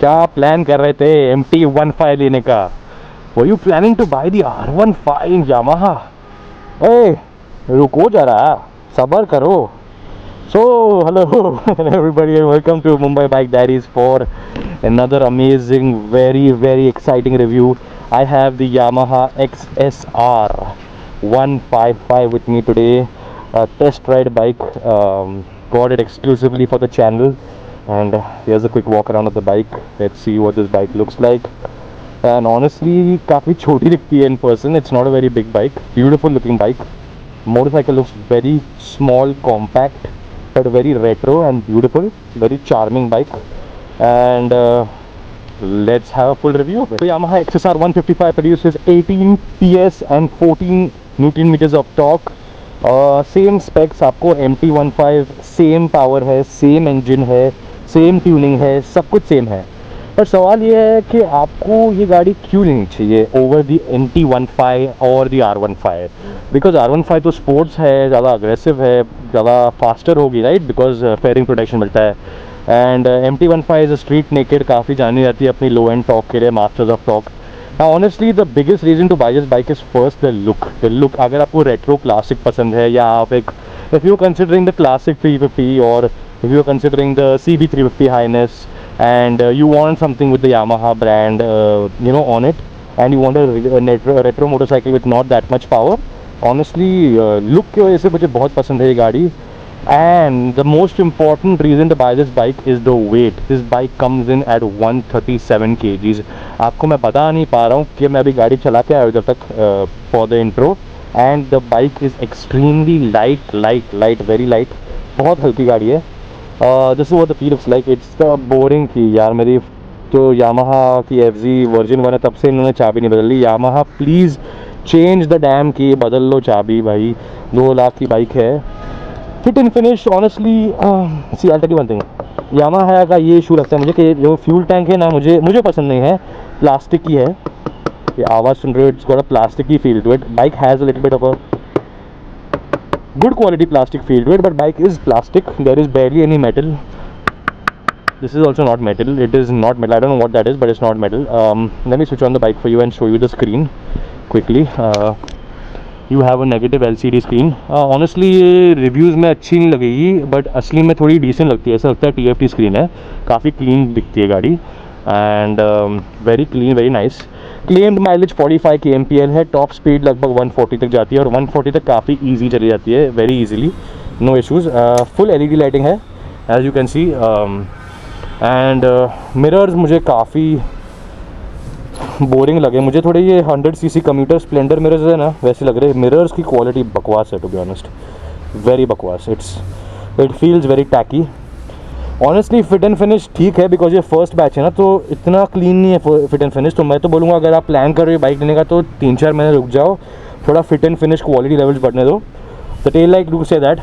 क्या प्लान कर रहे थे MT-15 लेने का? Were you planning to buy the R15 Yamaha? ओए रुको जरा, सबर करो. So hello everybody and welcome to Mumbai Bike Diaries for another amazing, very exciting review. I have the Yamaha XSR 155 with me today, a test ride bike. Got it exclusively for the channel, and here's a quick walk around of the bike. Let's see what this bike looks like. And honestly, काफ़ी छोटी दिखती है in person. It's not a very big bike. Beautiful looking bike. Motorcycle looks very small, compact, but very retro and beautiful. Very charming bike. And let's have a full review of it. So Yamaha XSR 155 produces 18 PS and 14 Newton meters of torque. Same specs आपको MT-15 same power है, same engine है, same tuning है, सब कुछ same है. पर सवाल ये है कि आपको ये गाड़ी क्यों लेनी चाहिए ओवर दी MT-15 और दी R15. बिकॉज R15 तो स्पोर्ट्स है, ज़्यादा अग्रेसिव है, ज़्यादा फास्टर होगी, राइट, बिकॉज फेयरिंग प्रोटेक्शन मिलता है. And MT-15 is street naked, काफ़ी जानी जाती है अपनी लो एंड टॉक के लिए, masters of talk. Now honestly the biggest reason to buy this bike is first the look. The look, अगर आपको रेट्रो क्लासिक पसंद है, या आप एक, if you are considering the classic 350 or if you are considering the CB 350 Highness and you want something with the Yamaha brand on it, and you want a retro motorcycle with not that much power, honestly look की वजह से मुझे बहुत पसंद है ये गाड़ी. And the most important reason to buy this bike is the weight. This bike comes in at 137 kgs. आपको मैं बता नहीं पा रहा हूँ कि मैं अभी गाड़ी चला के आया हूँ जब तक for the intro, and the bike is extremely light, very light. बहुत हल्की गाड़ी है. This is what the feel looks like. It's the boring थी यार मेरी तो Yamaha की FZ वर्जन 1 है, तब से इन्होंने चाबी नहीं बदल ली. Yamaha please change the dam की, बदल लो चाबी भाई. 2 लाख की बाइक है. Fit and finish honestly, see I tell you one thing, Yamaha का ये इशू लगता है मुझे कि जो फ्यूल टैंक है ना, मुझे पसंद नहीं है. प्लास्टिक की है, ये आवाज़ सुन रहे हो, इट्स गॉट अ प्लास्टिक की feel to it. Bike has a little bit of a good quality plastic feel to it, but bike is plastic. There is barely any metal. This is also not metal. It is not metal. I don't know what that is, but it's not metal. Let me switch on the bike for you and show you the screen quickly. You have a negative LCD screen. Honestly ये reviews में अच्छी नहीं लगेगी, but असली में थोड़ी decent लगती है. ऐसा लगता है TFT स्क्रीन है, काफ़ी क्लीन दिखती है गाड़ी, and very clean, very nice. Claimed mileage 45 kmpl है. टॉप स्पीड लगभग 140 तक जाती है, और 140 तक काफ़ी ईजी चली जाती है, very easily, no issues. Full LED lighting है as you can see. And mirrors मुझे काफ़ी बोरिंग लगे. मुझे थोड़े ये 100cc कम्यूटर स्प्लेंडर मिरर्स है ना, वैसे लग रहे. मिरर्स की क्वालिटी बकवास है, टू बी ऑनेस्ट, वेरी बकवास. It feels very tacky. Honestly fit and finish ठीक है, बिकॉज ये फर्स्ट बैच है ना, तो इतना क्लीन नहीं है फिट एंड फिनिश. तो मैं तो बोलूँगा अगर आप प्लान कर रहे हो बाइक लेने का तो 3-4 महीने रुक जाओ, थोड़ा fit and finish quality levels बढ़ने दो. द टेल लाइट लुक्स है that,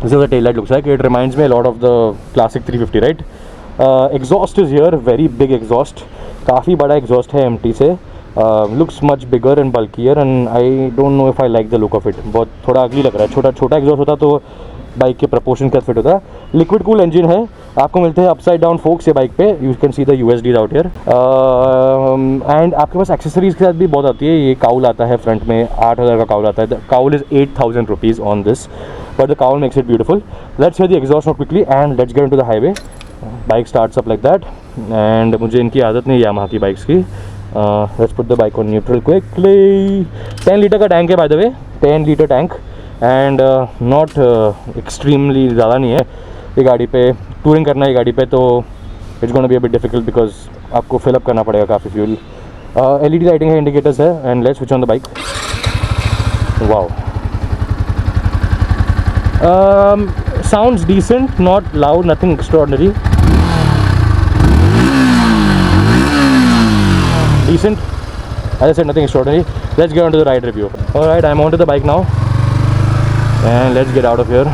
this is the tail light looks like. It reminds me a lot of the classic 350, right. Exhaust is here, very big exhaust, काफ़ी बड़ा exhaust है MT से. Looks much bigger and bulkier, and I don't know if I like the look of it. बहुत थोड़ा अगली लग रहा है. छोटा एग्जॉस्ट होता तो बाइक के प्रपोर्शन का फिट होता. लिक्विड कूल इंजन है, आपको मिलते हैं अपसाइड डाउन फोक्स ये बाइक पे. You can see the USDs out here. And आपके पास एक्सेसरीज के साथ भी बहुत आती है. ये काउल आता है फ्रंट में, 8,000 का काउल आता है. The cowl is 8,000 rupees on this, but the cowl makes it beautiful. Let's hear the exhaust note quickly and let's get into the highway. Bike starts up like that, and मुझे इनकी आदत नहीं है Yamaha की bikes की. Let's put the bike on neutral quickly. 10 litre का tank है by the way, 10 litre tank, and not extremely ज़्यादा नहीं है. ये गाड़ी पे टूरिंग करना है, ये गाड़ी पे तो it's gonna be a bit difficult, because आपको फिलअप करना पड़ेगा काफ़ी फ्यूल. LED लाइटिंग है, इंडिकेटर्स है, and let's switch on the bike. Wow, sounds decent, not loud, nothing extraordinary. Decent, as I said, nothing extraordinary. Let's get on to the ride review. Alright, I'm onto the bike now and let's get out of here.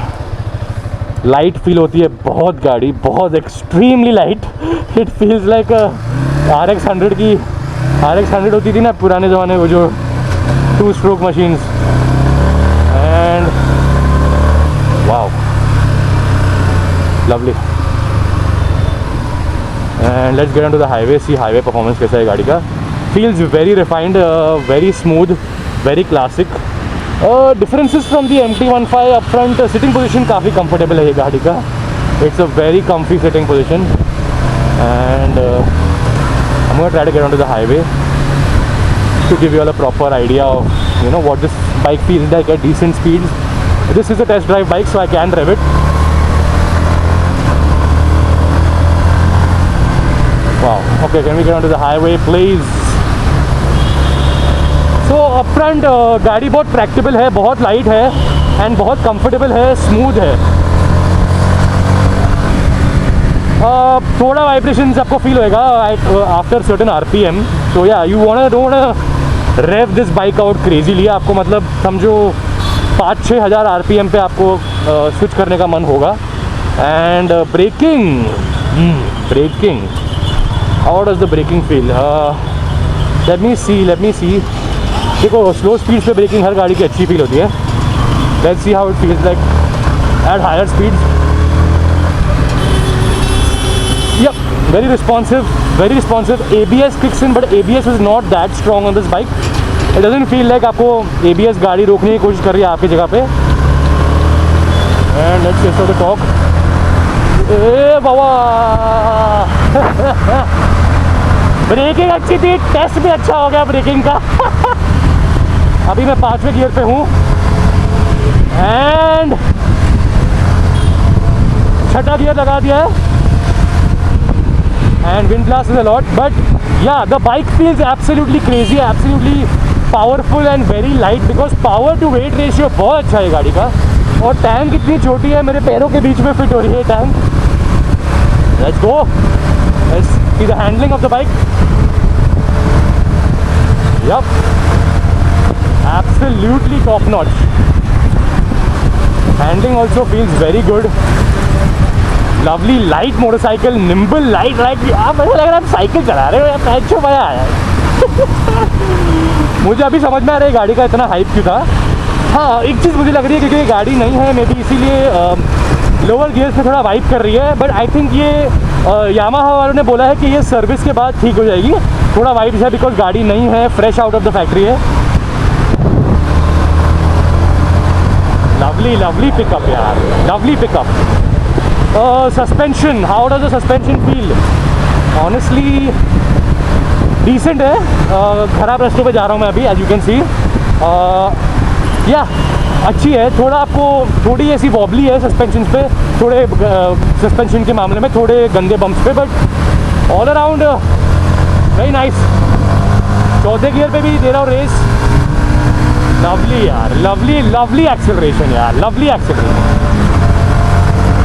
Light feel होती है बहुत गाड़ी, बहुत extremely light. It feels like RX 100 की, RX 100 होती थी ना पुराने ज़माने में, वो जो 2 stroke machines. And wow, lovely. And let's get on to the highway, see highway performance कैसा है गाड़ी का. Feels very refined, very smooth, very classic. Differences from the MT-15 up front. Sitting position काफ़ी कंफर्टेबल है ये गाड़ी का. It's a very comfy sitting position and I'm going to try to get onto the highway to give you all a proper idea of what this bike feels like at decent speeds. This is a test drive bike, so I can rev it. Wow. Okay, can we get onto the highway, please? So up front गाड़ी बहुत Tractable है, बहुत light है and बहुत comfortable है, smooth है. थोड़ा vibrations आपको फील होएगा आफ्टर सर्टेन RPM. तो या you don't rev this bike out crazily. आपको मतलब समझो 5-6 हज़ार RPM पे आपको स्विच करने का मन होगा. And braking how does the braking feel? Let me see. देखो स्लो स्पीड पे ब्रेकिंग हर गाड़ी की अच्छी फील होती है. Let's see how it feels like at higher speeds. Yep, very responsive. ABS kicks in, but ABS is not that strong on this bike. It doesn't feel like आपको ABS गाड़ी रोकने की कोशिश कर रही है आपकी जगह पे. And let's test out the torque. ए बाबा ब्रेकिंग अच्छी थी, टेस्ट भी अच्छा हो गया ब्रेकिंग का. अभी मैं 5वें गियर पे हूँ एंड 6ठा गियर लगा दिया है. And wind blast is a lot, but yeah, the bike feels absolutely crazy, absolutely powerful and very light because power to weight ratio बहुत अच्छा है गाड़ी का. और टैंक इतनी छोटी है, मेरे पैरों के बीच में फिट हो रही है tank. Let's go. Let's see the handling of the bike. Yup, absolutely top notch. Handling also feels very good. Lovely light motorcycle, nimble light. आप ऐसा लग रहा है आप साइकिल चला रहे हो यार. पैचो मजा आया. मुझे अभी समझ में आ रहा है गाड़ी का इतना हाइप क्यों था. हाँ, एक चीज़ मुझे लग रही है क्योंकि ये गाड़ी नहीं है, मे बी इसीलिए लोअर गियर्स में थोड़ा वाइप कर रही है. बट आई थिंक ये यामाहा वालों ने बोला है कि ये सर्विस के बाद ठीक हो जाएगी. थोड़ा वाइप है बिकॉज गाड़ी नहीं है, fresh out of the factory है. लवली पिकअप यार, lovely pickup. Suspension, how does the suspension feel? Honestly, decent है. ख़राब रास्तों पे जा रहा हूँ मैं अभी, as you can see. अच्छी है. थोड़ा आपको थोड़ी ऐसी वॉबली है सस्पेंशन पे, थोड़े सस्पेंशन के मामले में थोड़े गंदे बम्प्स पे, but all around very nice. 4थे गियर पे भी दे रहा हूँ रेस. लवली यार, लवली एक्सेलरेशन यार, lovely acceleration.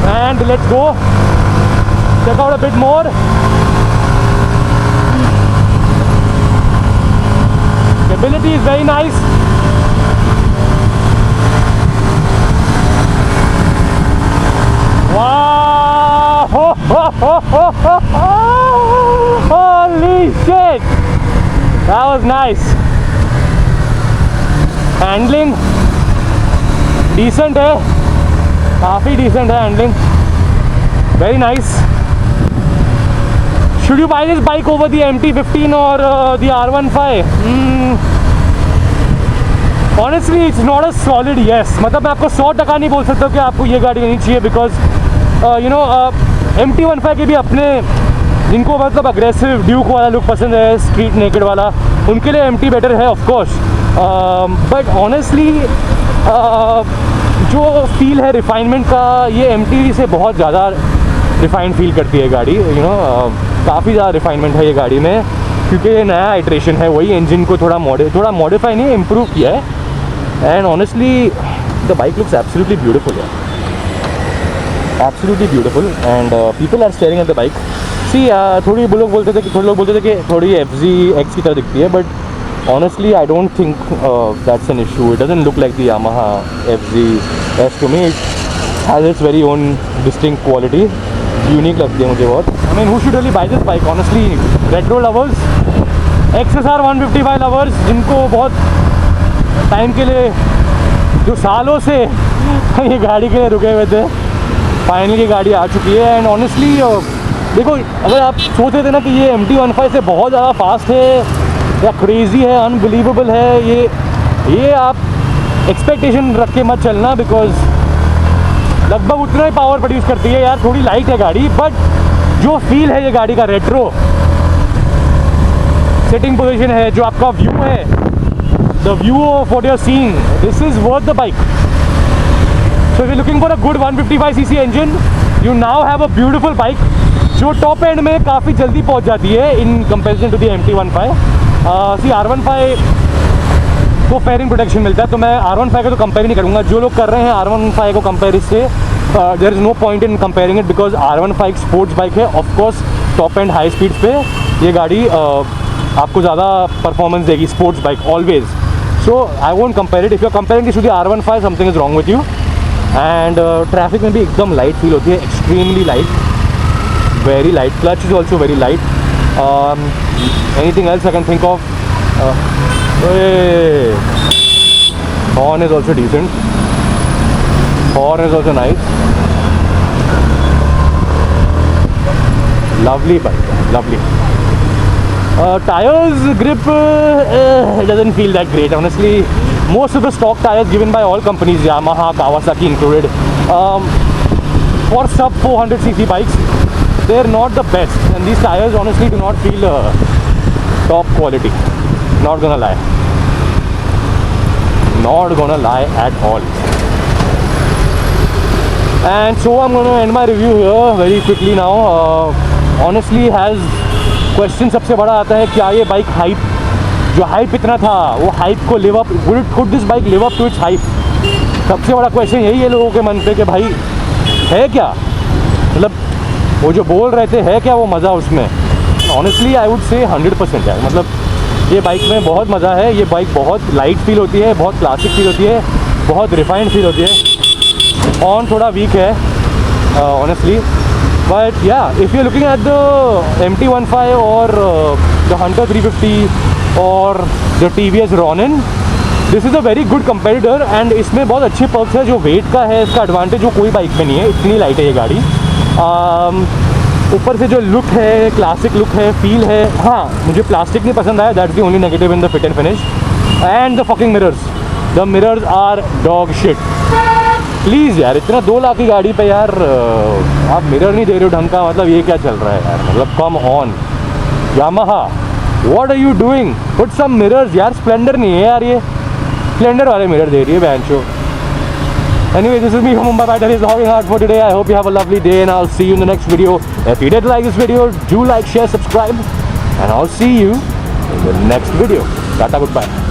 And let's go check out a bit more. Stability is very nice. Wow! Holy shit! That was nice. Handling decent है, काफ़ी डिसेंट है handling. Very nice. Should you by this bike over the MT-15 और दी R15? Honestly it's not a solid yes. मतलब मैं आपको 100% नहीं बोल सकता कि आपको ये गाड़ी लेनी चाहिए बिकॉज MT-15 के भी अपने, जिनको मतलब अग्रेसिव ड्यूक वाला लुक पसंद है, स्ट्रीट नेकेड वाला, उनके लिए MT बेटर है ऑफ कोर्स. बट ऑनेस्टली जो फील है रिफाइनमेंट का, ये MT से बहुत ज़्यादा रिफाइंड फील करती है गाड़ी. काफ़ी ज़्यादा रिफाइनमेंट है ये गाड़ी में क्योंकि ये नया आइट्रेशन है. वही इंजन को थोड़ा मॉडिफाई नहीं, इम्प्रूव किया है. And honestly the bike looks absolutely beautiful है, absolutely beautiful. And people are staring at the bike. See थोड़े लोग बोलते थे कि थोड़ी FZ X की तरह दिखती है, but honestly I don't think that's an issue. It doesn't look like the Yamaha FZ S to me. It has its very own distinct quality. Unique लगती है मुझे बहुत. I mean, who should really buy this bike? Honestly, retro lovers, XSR 155 lovers, जिनको बहुत time के लिए, जो सालों से ये गाड़ी के लिए रुके हुए थे, फाइनली गाड़ी आ चुकी है. एंड ऑनेस्टली देखो अगर आप सोच रहे थे ना कि ये MT-15 से बहुत ज़्यादा फास्ट है या क्रेज़ी है, अनबिलीवेबल है, ये आप एक्सपेक्टेशन रख के मत चलना, बिकॉज लगभग उतना ही पावर प्रोड्यूस करती है यार। थोड़ी लाइट है गाड़ी, बट जो फील है ये गाड़ी का रेट्रो सिटिंग पोजीशन है, जो आपका व्यू है, the view of what you are seeing, this is worth the bike. So if you looking for a good 155cc engine, you now have a beautiful bike जो top end में काफ़ी जल्दी पहुंच जाती है in comparison to the MT-15। See R15 को fairing protection मिलता है, तो मैं R15 को तो कंपेयर नहीं करूँगा। जो लोग कर रहे हैं R15 को कंपेयर इससे, there is no point in comparing it, because R15 sports bike है। Of course top end high speed पे ये गाड़ी आपको ज़्यादा परफॉर्मेंस देगी, sports bike always. So I won't compare it. If you are comparing this to the R15, something is wrong with you. And traffic में भी एकदम लाइट फील होती है, extremely light, very light. Clutch is also very light. Anything else I can think of? Horn is also decent, horn is also nice. Lovely bike, lovely. Tires grip it doesn't feel that great honestly. Most of the stock tires given by all companies, Yamaha, Kawasaki included, for sub 400cc bikes, they're not the best, and these tires honestly do not feel top quality, not gonna lie, not gonna lie at all. And so I'm gonna end my review here very quickly now. Honestly has question सबसे बड़ा आता है, क्या ये bike hype, जो hype इतना था, वो हाइप को live up, could this bike live up to its hype? सबसे बड़ा क्वेश्चन यही है लोगों के मन पे कि भाई है क्या, मतलब वो जो बोल रहे थे है क्या वो मज़ा उसमें? ऑनेस्टली आई वुड से 100% है। मतलब ये बाइक में बहुत मज़ा है। ये बाइक बहुत लाइट फील होती है, बहुत क्लासिक फील होती है, बहुत रिफाइंड फील होती है। हॉर्न थोड़ा वीक है honestly, but yeah, if you're looking at the MT-15 or the Hunter 350 or the TVS Ronin, this is a very good competitor, and इसमें बहुत अच्छे पर्क्स है। जो वेट का है इसका एडवांटेज जो कोई बाइक में नहीं है, इतनी लाइट है ये गाड़ी। ऊपर से जो लुक है, क्लासिक लुक है, फील है। हाँ, मुझे प्लास्टिक नहीं पसंद आया, that's the only negative in the fit and finish. And the fucking mirrors, the mirrors are dog shit. Please यार, इतना 2 लाख की गाड़ी पे यार आप मिरर नहीं दे रहे हो ढंग का, मतलब ये क्या चल रहा है यार? मतलब come on Yamaha, what are you doing? Put some mirrors यार। स्प्लेंडर नहीं है यार, ये स्प्लेंडर वाले मिरर दे रही है बैंचो। Anyway, this is me from Mumbai Battery Hogging Hard for today. I hope you have a lovely day, and I'll see you in the next video. If you did like this video, do like, share, subscribe, and I'll see you in the next video. Tata, goodbye.